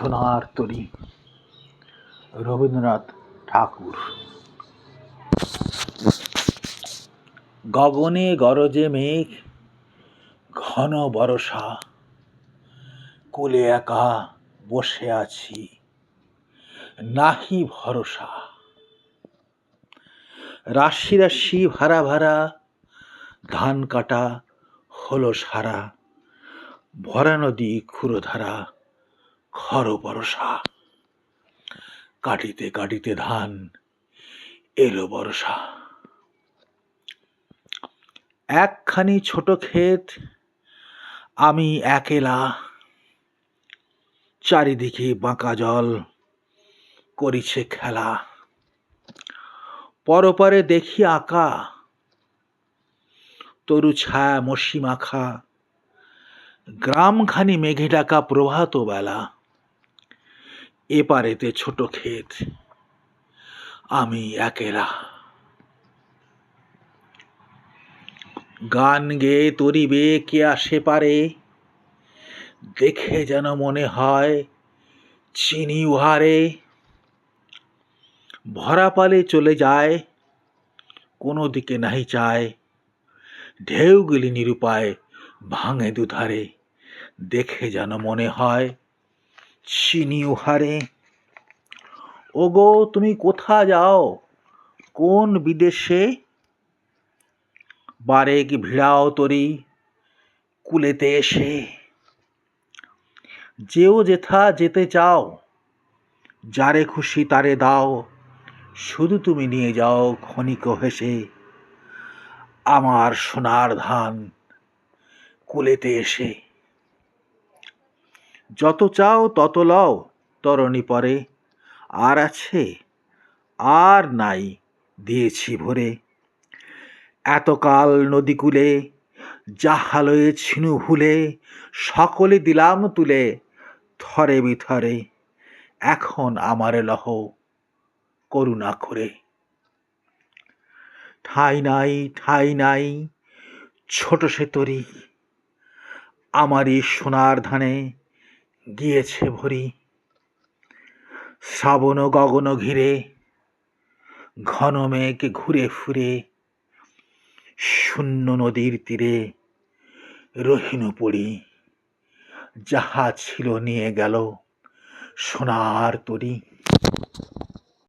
সোনার তরী। রবীন্দ্রনাথ ঠাকুর। গগনে গরজে মেঘ, ঘন বরষা, কোলে একা বসে আছি, নাহি ভরসা। রাশি রাশি ভাড়া ভাড়া, ধান কাটা হলো সারা, ভরা নদী ক্ষুরধারা, খর বরষা। কাটিতে কাটিতে ধান এলো বর্ষা। একখানি ছোট ক্ষেত, আমি একেলা, চারিদিকে বাঁকা জল করিছে খেলা। পরপারে দেখি আঁকা, তরু ছায়া মসি মাখা, গ্রামখানি মেঘে ঢাকা প্রভাত বেলা। এপারেতে ছোট ক্ষেত, আমি একেলা। গান গেয়ে তরিবে কে আসে পারে, দেখে যেন মনে হয় চিনি উহারে। ভরা পালে চলে যায়, কোনো দিকে নাহি চায়, ঢেউগুলি নিরুপায় ভাঙে দুধারে, দেখে যেন মনে হয় চিনি উহারে। ওগো তুমি কোথা যাও, কোন বিদেশে, বারেক ভিড়াও তরি কুলেতে এসে। যেও যেথা যেতে চাও, যারে খুশি তারে দাও, শুধু তুমি নিয়ে যাও ক্ষণিক হেসে, আমার সোনার ধান কুলেতে এসে। যত চাও তত লও তরণী পরে, আর আছে আর নাই দিয়েছি ভরে। এতকাল নদীকূলে জাহালয়ে ছিনু ভুলে, সকলে দিলাম তুলে থরে বিথরে। এখন আমারে লহ করুণা করে। ঠাঁই নাই ঠাঁই নাই ছোট সে তরী, আমারই সোনার ধানে গিয়েছে ভরি। শ্রাবণ গগন ঘিরে, ঘন মেঘ ঘুরে ফুরে, শূন্য নদীর তীরে রহিনু পড়ি। যাহা ছিল নিয়ে গেল সোনার তরী।